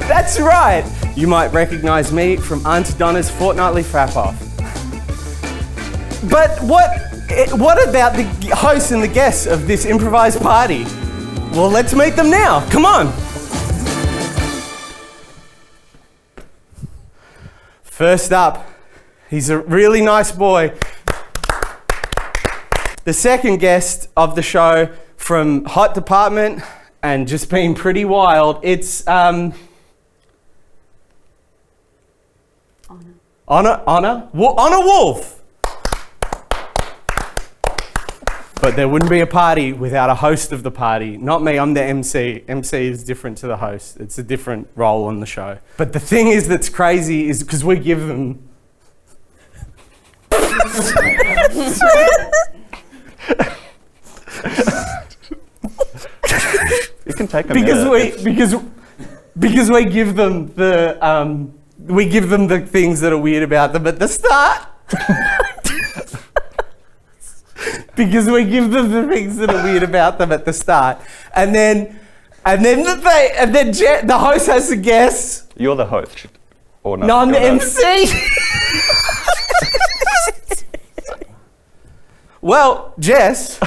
That's right. You might recognise me from Aunt Donna's fortnightly frap-off. But what about the hosts and the guests of this improvised party? Well, let's meet them now. Come on. First up, he's a really nice boy. The second guest of the show from Hot Department and just being pretty wild, it's Anna Wolf. But there wouldn't be a party without a host of the party. Not me, I'm the MC. MC is different to the host. It's a different role on the show. But the thing is that's crazy is because we give them... You can take a minute. Because we give them the things that are weird about them at the start. Because we give them the things that are weird about them at the start, and then the host has to guess. You're the host, or no? No, I'm the MC. Well, Jess,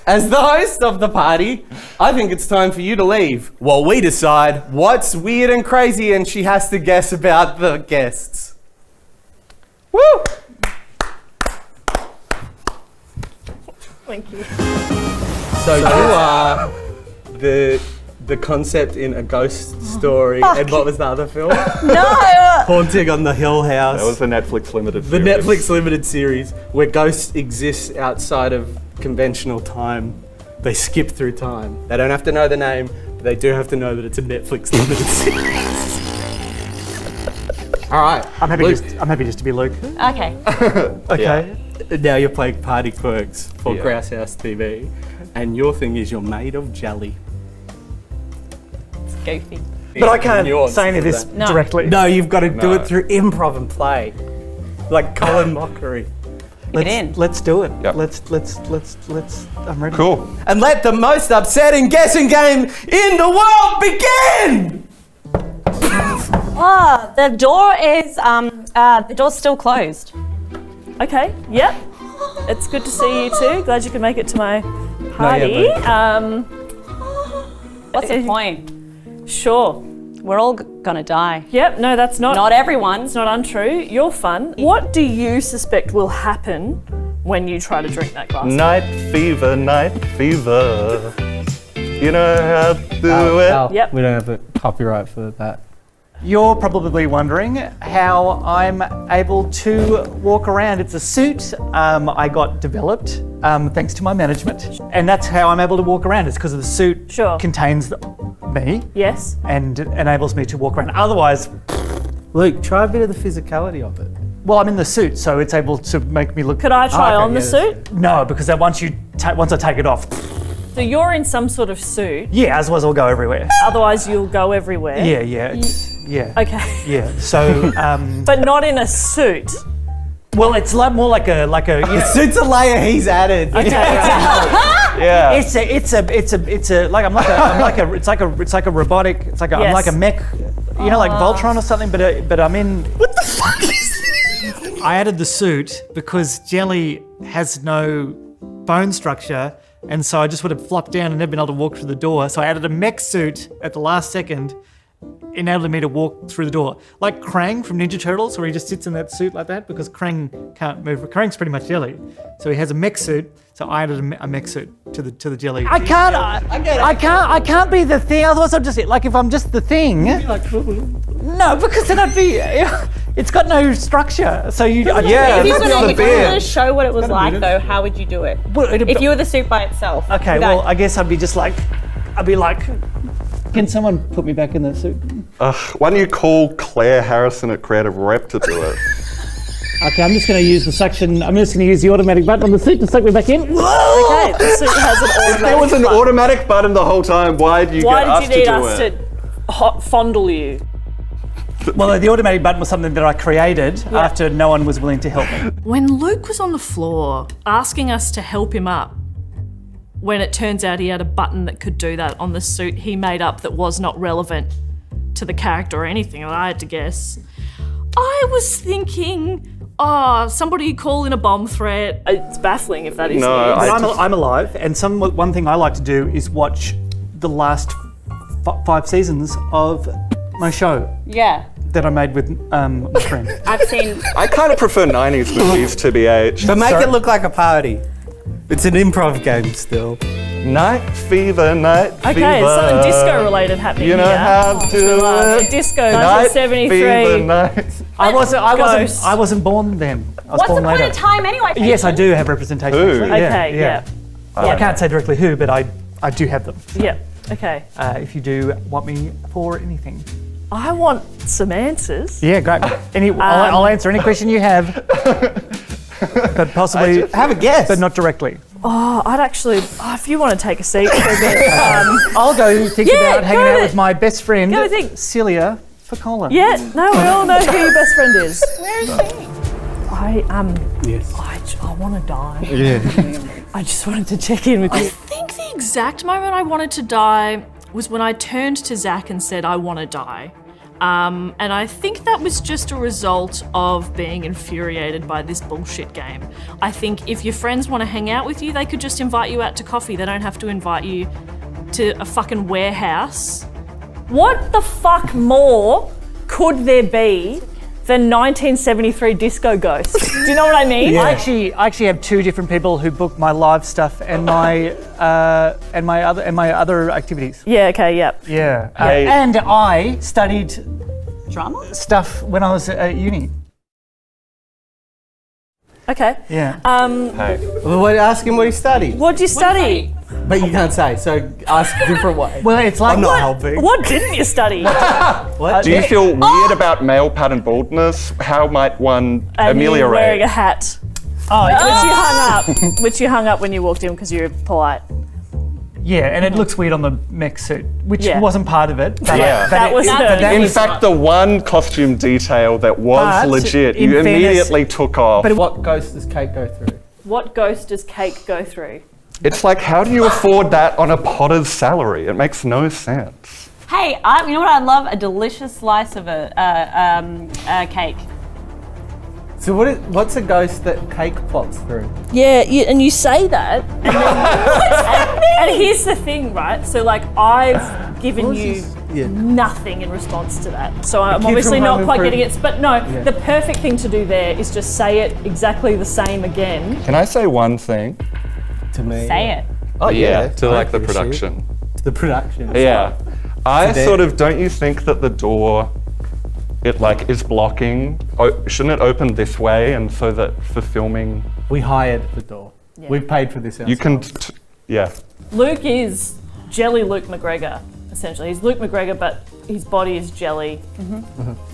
as the host of the party, I think it's time for you to leave while we decide what's weird and crazy, and she has to guess about the guests. Woo! Thank you. So you are the concept in A Ghost Story, and what was the other film? No! Haunting on the Hill House. That was the Netflix limited The series. Netflix limited series where ghosts exist outside of conventional time. They skip through time. They don't have to know the name, but they do have to know that it's a Netflix limited series. All right. I'm happy just to be Luke. Okay. Okay. Now you're playing Party Quirks for Yeah. Grouse House TV, and your thing is you're made of jelly. It's goofy. But I can't Nuance say any of to this that. No. directly. No, you've got to do No. it through improv and play, like Colin Mockery, Get in. Let's do it. Yep. Let's. I'm ready. Cool. and let the most upsetting guessing game in the world begin. Oh, the door's still closed. Okay, yep. It's good to see you too. Glad you could make it to my party. yeah, What's the point? Sure. We're all gonna die. Yep, no, that's Not everyone. It's not untrue. You're fun. What do you suspect will happen when you try to drink that glass? Night fever, night fever. You know how to do it. Yep. We don't have a copyright for that. You're probably wondering how I'm able to walk around. It's a suit I got developed thanks to my management, and that's how I'm able to walk around. It's because of the suit Sure. contains me Yes. and enables me to walk around. Otherwise, Luke, try a bit of the physicality of it. well, I'm in the suit, so it's able to make me look. Could I try okay, on the yeah, suit? No, because then once I take it off, So you're in some sort of suit, yeah, otherwise I'll go everywhere. otherwise you'll go everywhere. Yeah. Okay. Yeah. So, But not in a suit. well, it's more like a. Suit's a layer he's added. Yeah. It's like a robotic. It's like I'm Yes. like a mech, you know, like Voltron or something. But I'm in. What the fuck is this? I added the suit because jelly has no bone structure, and so I just would have flopped down and never been able to walk through the door. So I added a mech suit at the last second, enabling me to walk through the door. Like Krang from Ninja Turtles, where he just sits in that suit like that because Krang can't move. Krang's pretty much jelly. So he has a mech suit. So I added a mech suit to the jelly. I can't be the thing. Otherwise I'm just like, if I'm just the thing. No, because then I'd be, it's got no structure. So you, Yeah, If you that's were the to bit. show what it was like, though, how would you do it? If you were the suit by itself. Okay, well, I guess I'd be like, can someone put me back in the suit? Why don't you call Claire Harrison at Creative Rep to do it? Okay, I'm just going to use the suction. I'm just going to use the automatic button on the suit to suck me back in. Okay, the suit has an automatic There was an button. automatic button the whole time. Why did you Why get us did you need to do us it? to fondle you? Well, the automatic button was something that I created after no one was willing to help me. When Luke was on the floor asking us to help him up, when it turns out he had a button that could do that on the suit he made up that was not relevant to the character or anything, and I had to guess. I was thinking, somebody call in a bomb threat. It's baffling if that is No, it. But I'm alive, and one thing I like to do is watch the last 5 seasons of my show Yeah. that I made with my friend. I've seen. I kind of prefer 90s movies, to BH. But make it look like a party. It's an improv game still. Night fever, night fever. Okay, it's something disco related happening You know here. how to do it. Disco, Night 1973. fever, night. I wasn't born then. I was What's the born point later. of time anyway? Yes, I do have representation. Who? Actually. Okay, yeah. I can't say directly who, but I do have them. Yeah, okay. If you do want me for anything. I want some answers. Yeah, great. I'll answer any question you have, but possibly Have a guess. but not directly. I'd actually, if you want to take a seat for a bit. I'll go think Yeah, about hanging go out with with it. my best friend, Go think. Celia, for Colin. Yeah, no, we all know who your best friend is. Where is he? Yes. I want to die. Yeah. I just wanted to check in with you. I think the exact moment I wanted to die was when I turned to Zach and said, I want to die. And I think that was just a result of being infuriated by this bullshit game. I think if your friends want to hang out with you, they could just invite you out to coffee. They don't have to invite you to a fucking warehouse. What the fuck more could there be than 1973 Disco Ghost? Do you know what I mean? Yeah. I actually have 2 different people who book my live stuff and my other activities. Yeah, okay, yep. Yeah. Hey. And I studied Drama? stuff when I was at uni. Okay. Yeah. Hey. Well, ask him what he studied. What'd you study? But you can't say, so ask a different way. Well, it's like I'm not helping. What didn't you study? What? Do you feel weird about male pattern baldness? How might one And you ameliorate? wearing a hat. Which you hung up when you walked in because you were polite. Yeah, and it looks weird on the mech suit, which Yeah. wasn't part of it. But Yeah. That was her. In fact, the one costume detail that was But legit, in you fairness- immediately took off. But What ghost does Kate go through? What ghost does Cake go through? It's like, how do you afford that on a potter's salary? It makes no sense. Hey, you know what I love? A delicious slice of a cake. So what's a ghost that Kate plots through? Yeah, and you say that. And here's the thing, right? So, like, I've given you nothing in response to that. So I'm kid obviously from not Home quite getting Improvement. it. But no, the perfect thing to do there is just say it exactly the same again. Can I say one thing? To me. Say it. Oh yeah. To I like the appreciate production. it. The production. Yeah. I Today- sort of, don't you think that the door, it like is blocking? Shouldn't it open this way and so that for filming, We hired the door. We've paid for this ourselves. you can, yeah. Luke is jelly Luke McGregor, essentially. He's Luke McGregor, but his body is jelly.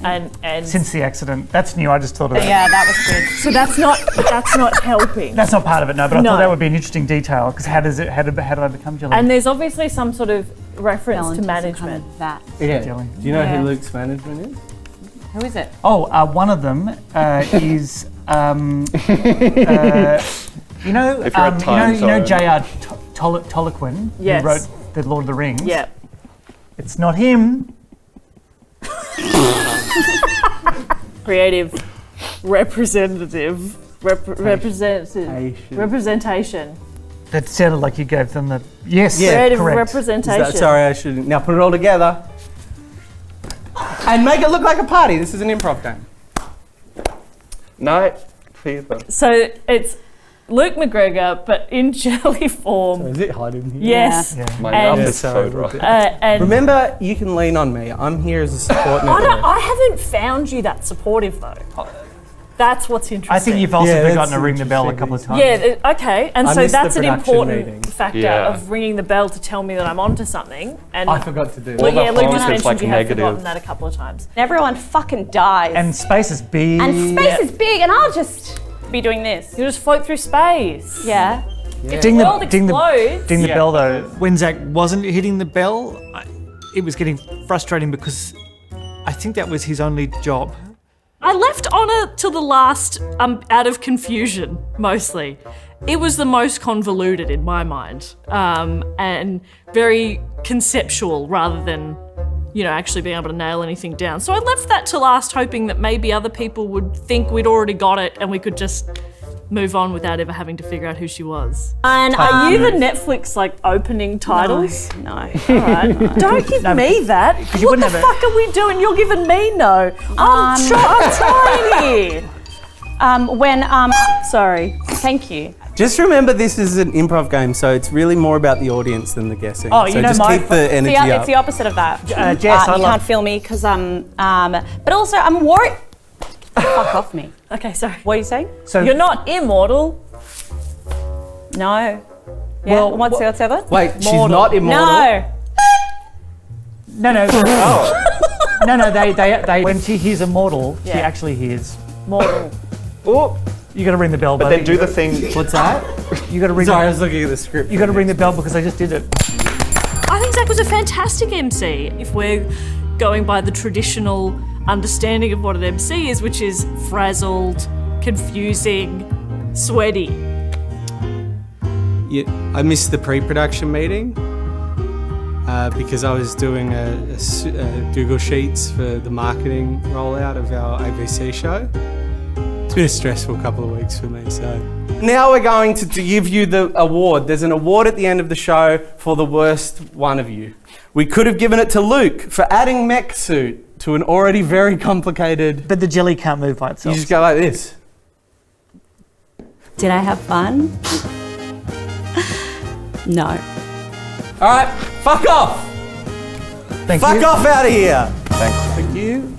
And since the accident, that's new. I just thought of it. Yeah, that was good. so that's not helping. That's not part of it, no. But I No. thought that would be an interesting detail because how did I become jelly? And there's obviously some sort of reference Fell to into some management. kind of that. Yeah. Jelly. Do you know Yeah. who Luke's management is? Who is it? one of them is you know If you're at time zone. J.R. Tolkien Yes. who wrote The Lord of the Rings. Yeah. It's not him. Creative representation. That sounded like you gave them the yes. Yeah, Creative correct. representation. Sorry, I shouldn't. Now put it all together. And make it look like a party. This is an improv game. Night fever. So it's Luke McGregor, but in jelly form. Is it hiding here? Yes. Yeah. My And- mouth is so Yeah, dry. And Remember, you can lean on me. I'm here as a support network. I haven't found you that supportive though. That's what's interesting. I think you've also Yeah, forgotten that's to ring the bell a couple of times. Yeah, okay. And I so missed the that's an production important meeting. factor Yeah. of ringing the bell to tell me that I'm onto something. And I forgot to do well, that. yeah, Luke just It's mentioned like you have negative. forgotten that a couple of times. Everyone fucking dies. And space is big. And space is big, and I'll just be doing this. You just float through space. Yeah. ding The world the ding the explodes. ding the bell though. When Zach wasn't hitting the bell, it was getting frustrating because I think that was his only job. I left Honor till the last out of confusion, mostly. It was the most convoluted in my mind, and very conceptual rather than, actually being able to nail anything down. So I left that to last, hoping that maybe other people would think we'd already got it and we could just move on without ever having to figure out who she was. And are you the Netflix opening titles? No. All right. Don't give me that. you What the wouldn't have fuck are we doing? You're giving me no. I'm trying here. Sorry. Thank you. Just remember, this is an improv game, so it's really more about the audience than the guessing. Oh, so you know, just my- keep the energy It's up. the opposite of that. Jess, I you love- can't feel me because but also I'm worried. Fuck off me. Okay, sorry. What are you saying? So You're not immortal. No. Yeah. Well, what's the other? Wait, she's not immortal? No. no. No. They. When she hears immortal, she actually hears. Mortal. Oh, You got to ring the bell. but then do the thing. What's that? You got to ring. Sorry, I was looking at the script. You got to ring the bell because I just did it. I think Zach was a fantastic MC, if we're going by the traditional understanding of what an MC is, which is frazzled, confusing, sweaty. Yeah, I missed the pre-production meeting because I was doing a Google Sheets for the marketing rollout of our ABC show. It's been a stressful couple of weeks for me, so. Now we're going to give you the award. There's an award at the end of the show for the worst one of you. We could have given it to Luke for adding mech suit to an already very complicated... But the jelly can't move by You itself. just go like this. Did I have fun? No. All right, fuck off! Thank Fuck you. off out of here! Thanks. Thank you.